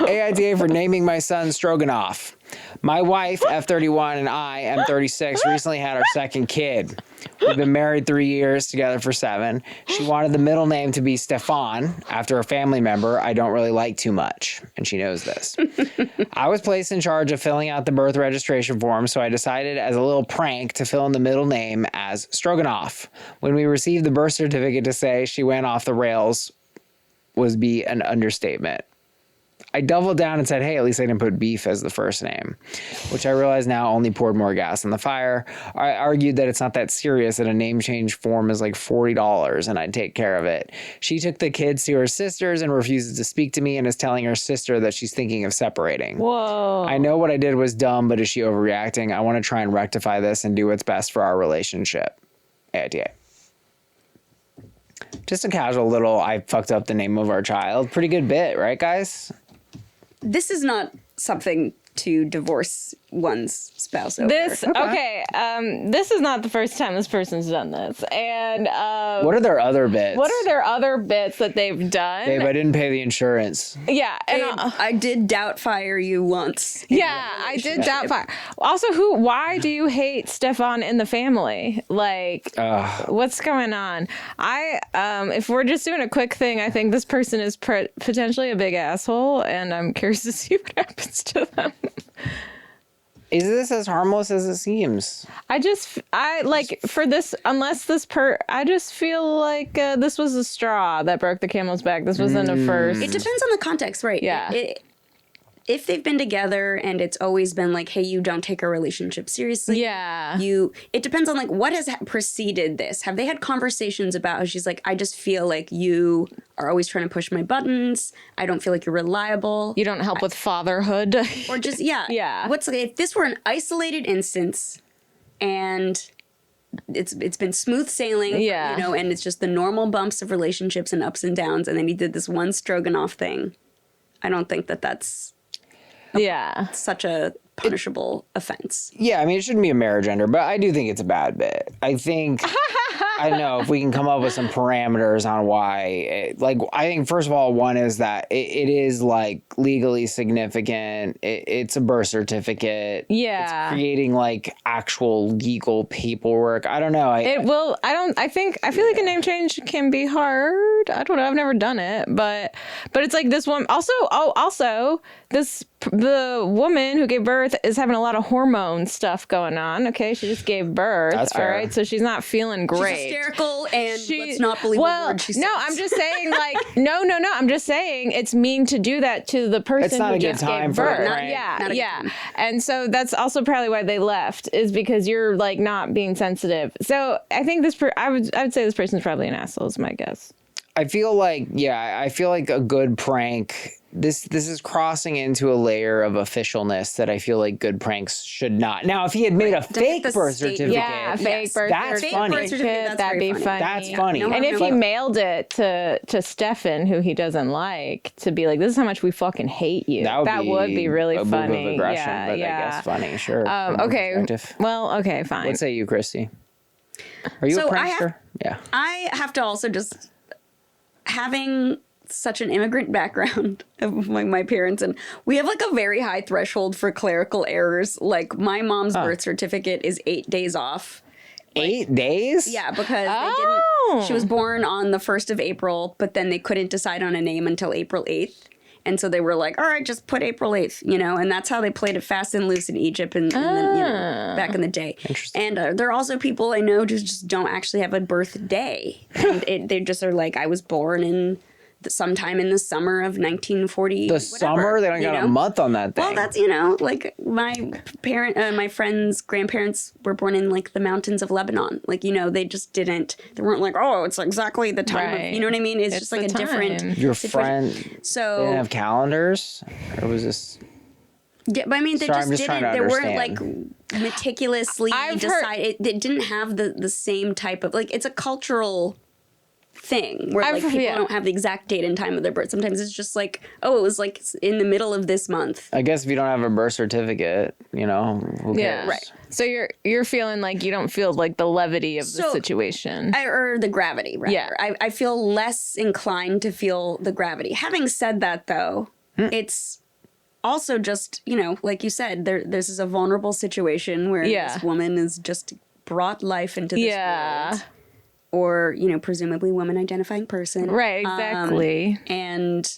AITA for naming my son Stroganoff. My wife, F31, and I, M36, recently had our second kid. We've been married 3 years, together for 7. She wanted the middle name to be Stefan, after a family member I don't really like too much, and she knows this. I was placed in charge of filling out the birth registration form, so I decided as a little prank to fill in the middle name as Stroganoff. When we received the birth certificate, to say she went off the rails was be an understatement. I doubled down and said, hey, at least I didn't put beef as the first name, which I realize now only poured more gas on the fire. I argued that it's not that serious, that a name change form is like $40 and I'd take care of it. She took the kids to her sisters and refuses to speak to me and is telling her sister that she's thinking of separating. Whoa. I know what I did was dumb, but is she overreacting? I want to try and rectify this and do what's best for our relationship. AITA. Just a casual little, I fucked up the name of our child. Pretty good bit, right, guys? This is not something to divorce one's spouse over. This is not the first time this person's done this. And what are their other bits? What are their other bits that they've done? Babe, I didn't pay the insurance. Yeah, and I did doubtfire you once. Yeah, I did doubtfire. Also, why do you hate Stefan in the family? Like, what's going on? If we're just doing a quick thing, I think this person is potentially a big asshole, and I'm curious to see what happens to them. Is this as harmless as it seems? I just feel like this was a straw that broke the camel's back. This wasn't a first. It depends on the context, right? Yeah. If they've been together and it's always been like, hey, you don't take our relationship seriously. Yeah. It depends on like what has preceded this. Have they had conversations about how she's like, I just feel like you are always trying to push my buttons. I don't feel like you're reliable. You don't help with fatherhood. Or just, yeah. Yeah. If this were an isolated instance and it's been smooth sailing, yeah, and it's just the normal bumps of relationships and ups and downs, and then he did this one Stroganoff thing, I don't think that's such a punishable offense. Yeah, I mean, it shouldn't be a marriage ender, but I do think it's a bad bit. I think, I don't know, if we can come up with some parameters on why, I think, first of all, one is that it is, like, legally significant. It's a birth certificate. Yeah. It's creating, like, actual legal paperwork. I don't know. I feel like a name change can be hard. I don't know. I've never done it, but it's like this one. Also, the woman who gave birth is having a lot of hormone stuff going on. Okay, she just gave birth. That's fair. All right, so she's not feeling great. She's hysterical, and let's not believe a word she says. No, I'm just saying, like, no. I'm just saying it's mean to do that to the person who just gave birth. Yeah. And so that's also probably why they left, is because you're like not being sensitive. So I think I would say this person's probably an asshole, is my guess. I feel like a good prank. This is crossing into a layer of officialness that I feel like good pranks should not. Now, if he had made a fake birth certificate, fake birth that's funny. That'd be funny. That's funny. And if he mailed it to Stefan, who he doesn't like, to be like, this is how much we fucking hate you. That would be really funny. Move of aggression, but I guess funny, sure. Okay. Well, okay, fine. What say you, Christy? Are you a prankster? Yeah. I have to also just, having such an immigrant background of my parents, and we have like a very high threshold for clerical errors. Like my mom's birth certificate is 8 days off. 8 days? Yeah, because she was born on the 1st of April, but then they couldn't decide on a name until April 8th. And so they were like, all right, just put April 8th, and that's how they played it fast and loose in Egypt and then, back in the day. Interesting. And there are also people I know just don't actually have a birthday. And they just are like, I was born in sometime in the summer of 1940. The summer? They don't got a month on that thing. Well, that's, like my friend's grandparents were born in like the mountains of Lebanon. Like, they just they weren't like, oh, it's exactly the time of, you know what I mean? It's just like a different. Your friend, so, they didn't have calendars? Or was this? Yeah, but I mean, they just didn't. They weren't like meticulously decided. They didn't have the same type of, like, it's a cultural thing where like people don't have the exact date and time of their birth. Sometimes it's just like, oh, it was like in the middle of this month. I guess if you don't have a birth certificate, who cares? Yeah, right. So you're feeling like you don't feel like the levity of the situation. Or the gravity, rather. Yeah. I feel less inclined to feel the gravity. Having said that, though, it's also just, you know, like you said, this is a vulnerable situation where this woman is just brought life into this world. Or, you know, presumably woman-identifying person. Right, exactly. And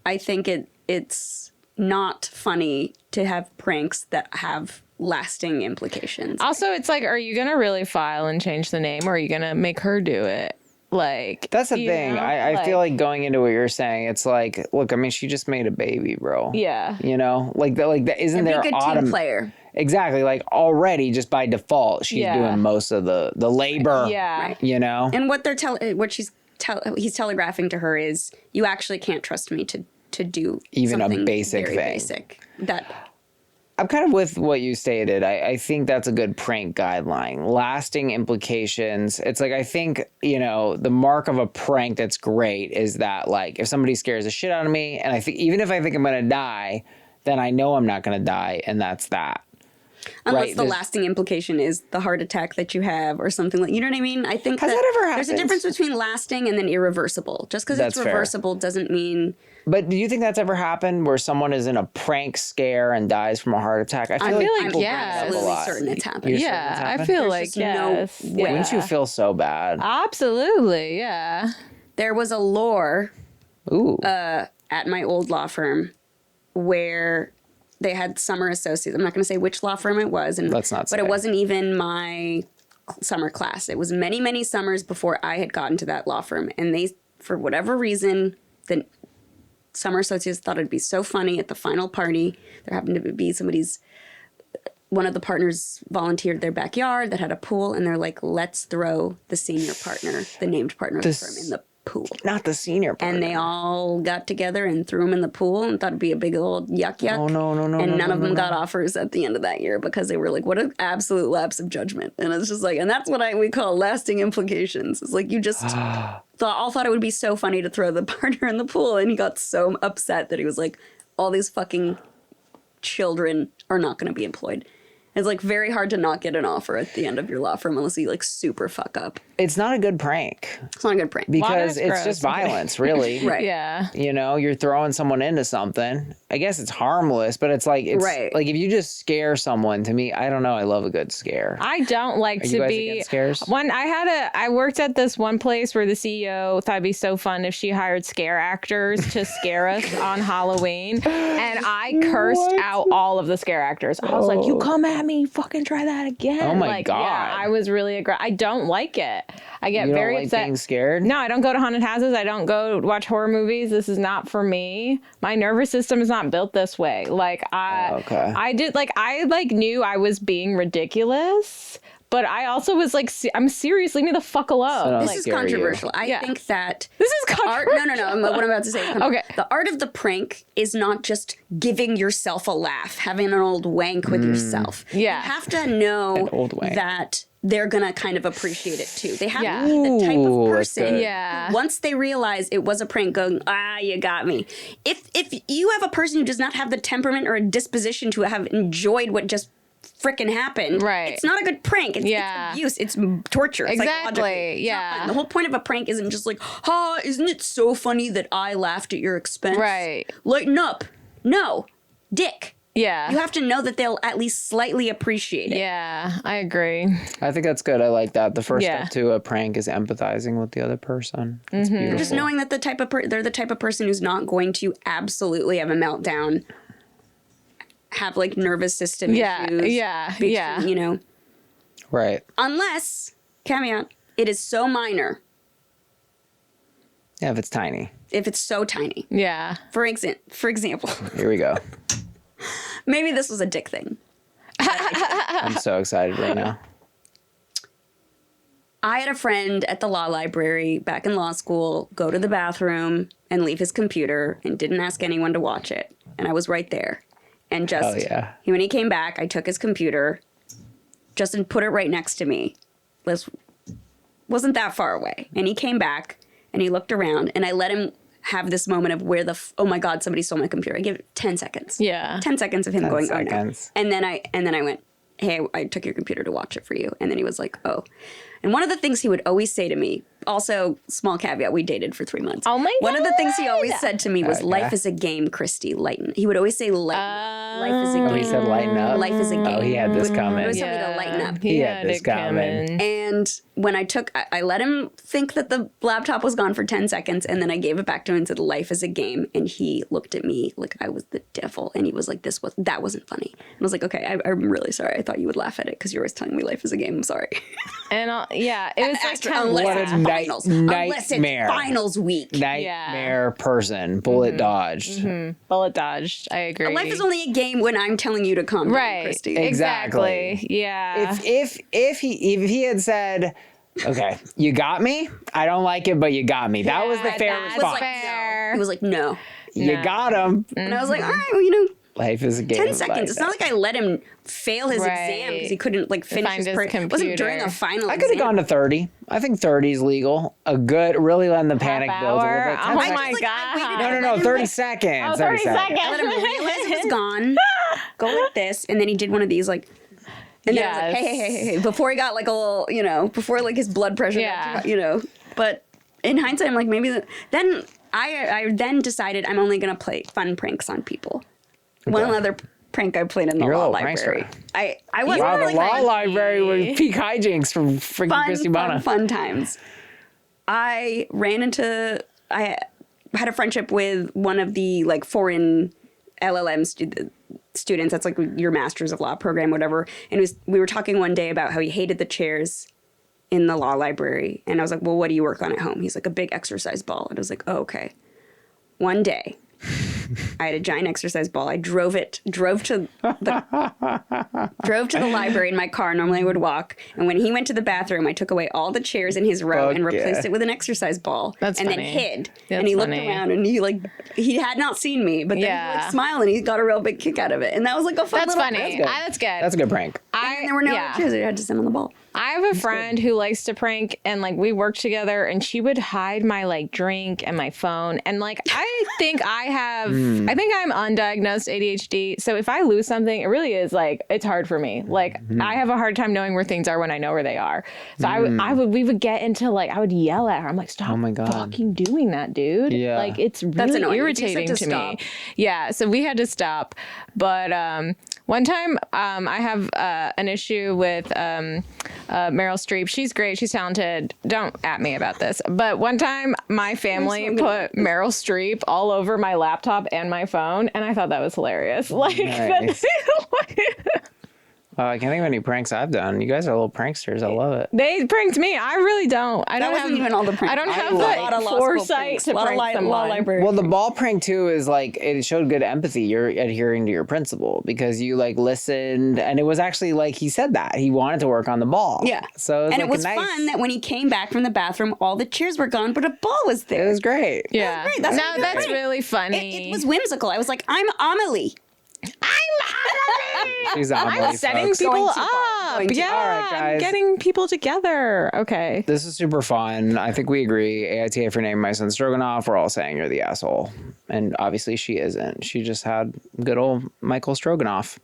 I think it's not funny to have pranks that have lasting implications. Also, it's like, are you going to really file and change the name, or are you going to make her do it? Like, that's the thing. I feel like going into what you're saying, it's like, look, I mean, she just made a baby, bro. Yeah. You know, like that isn't there a good team player. Exactly. Like already just by default, she's doing most of the labor. Yeah. Right. You know? And what he's telegraphing to her is, you actually can't trust me to do even a basic very thing. Basic. That I'm kind of with what you stated. I think that's a good prank guideline. Lasting implications. It's like, I think, you know, the mark of a prank that's great is that, like, if somebody scares the shit out of me, and I think even if I think I'm going to die, then I know I'm not going to die, and that's that. Unless the lasting implication is the heart attack that you have or something like, you know what I mean? I think that ever happened? There's a difference between lasting and then irreversible. Just because it's reversible doesn't mean... But do you think that's ever happened where someone is in a prank scare and dies from a heart attack? I feel like I'm absolutely certain it's happened. I feel like, yes. No way. Wouldn't you feel so bad? Absolutely, yeah. There was a lore Ooh. At my old law firm where they had summer associates. I'm not going to say which law firm it was. Let's not say. But it wasn't even my summer class. It was many, many summers before I had gotten to that law firm. And they, for whatever reason, the summer associates thought it'd be so funny at the final party. There happened to be one of the partners volunteered their backyard that had a pool. And they're like, let's throw the senior partner, the named partner of the firm, in the pool. Not the senior partner. And they all got together and threw him in the pool and thought it'd be a big old yuck. Oh, no. And none of them got offers at the end of that year because they were like, what an absolute lapse of judgment. And it's just like, and that's what we call lasting implications. It's like, you just thought it would be so funny to throw the partner in the pool. And he got so upset that he was like, all these fucking children are not going to be employed. It's like very hard to not get an offer at the end of your law firm unless you like super fuck up. It's not a good prank. It's not a good prank. Because it's just violence, really. Right. Yeah. You know, you're throwing someone into something. I guess it's harmless, but it's like, like if you just scare someone, to me, I don't know. I love a good scare. I don't like to be scares. I worked at this one place where the CEO thought it'd be so fun if she hired scare actors to scare us on Halloween. And I cursed out all of the scare actors. I was like, you come at me, fucking try that again. Oh my God. Yeah, I was really aggressive. I don't like it. I get very upset. You don't like being scared? No, I don't go to haunted houses. I don't go watch horror movies. This is not for me. My nervous system is not built this way. Like I knew I was being ridiculous, but I also was like, I'm serious. Leave me the fuck alone. This is controversial. I think that this is controversial. No. What I'm about to say. Okay. The art of the prank is not just giving yourself a laugh, having an old wank with yourself. Yeah. You have to know that they're going to kind of appreciate it too. They have to be the type of person who, once they realize it was a prank, going, you got me. If you have a person who does not have the temperament or a disposition to have enjoyed what just frickin' happened, it's not a good prank. It's abuse. It's torture. Exactly. The whole point of a prank isn't just like, isn't it so funny that I laughed at your expense? Right. Lighten up. No. Dick. Yeah. You have to know that they'll at least slightly appreciate it. Yeah, I agree. I think that's good. I like that. The first step to a prank is empathizing with the other person. It's beautiful. Just knowing that they're the type of person who's not going to absolutely have a meltdown, have like nervous system issues. You know. Right. Unless, caveat, it is so minor. Yeah, if it's tiny. If it's so tiny. Yeah. For example. Here we go. Maybe this was a dick thing. I'm so excited right now. I had a friend at the law library back in law school go to the bathroom and leave his computer and didn't ask anyone to watch it. And I was right there. And just, when he came back, I took his computer, just and put it right next to me. Wasn't that far away. And he came back and he looked around and I let him have this moment of where oh my God, somebody stole my computer. I give it 10 seconds. Yeah. 10 seconds of him going, oh no. And then I went, hey, I took your computer to watch it for you. And then he was like, oh. And one of the things he would always say to me, also, small caveat, we dated for 3 months. Oh my God. One of the things he always said to me was, life is a game, Christy, lighten. He would always say, lighten. Life is a game. Oh, he said lighten up? Life is a game. Oh, he had this coming. He always told me to lighten up. He had this coming. And when I let him think that the laptop was gone for 10 seconds, and then I gave it back to him and said, life is a game. And he looked at me like I was the devil. And he was like, that wasn't funny. And I was like, okay, I'm really sorry. I thought you would laugh at it because you're always telling me life is a game. I'm sorry. And it was like kind of unless it's finals. Unless it's finals week. Nightmare person. Bullet dodged. Bullet dodged. I agree. Life is only a game when I'm telling you to calm down, Christy. Exactly. Yeah. If he had said, okay, you got me. I don't like it, but you got me. That was the fair response. Fair. He was like, no. You got him. And I was like, all right, well, life is a game. 10 seconds. It's not like I let him fail his exam because he couldn't finish his computer. It wasn't during a final I could have gone to 30. I think 30 is legal. Really letting the panic build a little bit. Oh my God. No, 30 seconds. Oh, 30 seconds. I let him realize it was gone. Go like this. And then he did one of these and then I was like, hey, before he got a little, before his blood pressure got, But in hindsight, I'm like, maybe then I then decided I'm only going to play fun pranks on people. Okay. One other prank I played in the law library. I wasn't the law library with peak hijinks from freaking Christy Bona. Fun times. I had a friendship with one of the foreign LLM students. That's your master's of law program, whatever. And we were talking one day about how he hated the chairs in the law library. And I was like, well, what do you work on at home? He's like, a big exercise ball. And I was like, oh, okay. One day, I had a giant exercise ball. I drove to the library in my car. Normally I would walk. And when he went to the bathroom, I took away all the chairs in his row and replaced it with an exercise ball. That's and funny. Then hid. That's and he funny. looked around and he had not seen me, but then he smiled and he got a real big kick out of it. And that was a fun That's little funny. prank. That's good. That's a good prank. And there were no other chairs. I had to sit on the ball. I have a friend who likes to prank, and we worked together, and she would hide my drink and my phone, and I think I'm undiagnosed ADHD. So if I lose something, it really is it's hard for me. I have a hard time knowing where things are when I know where they are. So we would get into I would yell at her. I'm like, stop fucking doing that, dude. Yeah. It's really irritating to me. Yeah. So we had to stop. But one time I have an issue with Meryl Streep. She's great. She's talented. Don't at me about this. But one time my family put Meryl Streep all over my laptop and my phone, and I thought that was hilarious. Nice. I can't think of any pranks I've done. You guys are little pranksters. I love it. They pranked me. I really don't. That wasn't even all the pranks. I don't have the foresight to prank someone. Law library. Well, the ball prank too is it showed good empathy. You're adhering to your principle because you listened, and it was actually he said that he wanted to work on the ball. Yeah. So it was fun that when he came back from the bathroom, all the chairs were gone, but a ball was there. It was great. Yeah. It was great. That's really funny. It was whimsical. I was like, I'm Amelie. She's Amelie, I'm setting folks. people up. All right, guys. I'm getting people together. Okay. This is super fun. I think we agree. AITA for naming my son Stroganoff. We're all saying you're the asshole. And obviously she isn't. She just had good old Michael Stroganoff.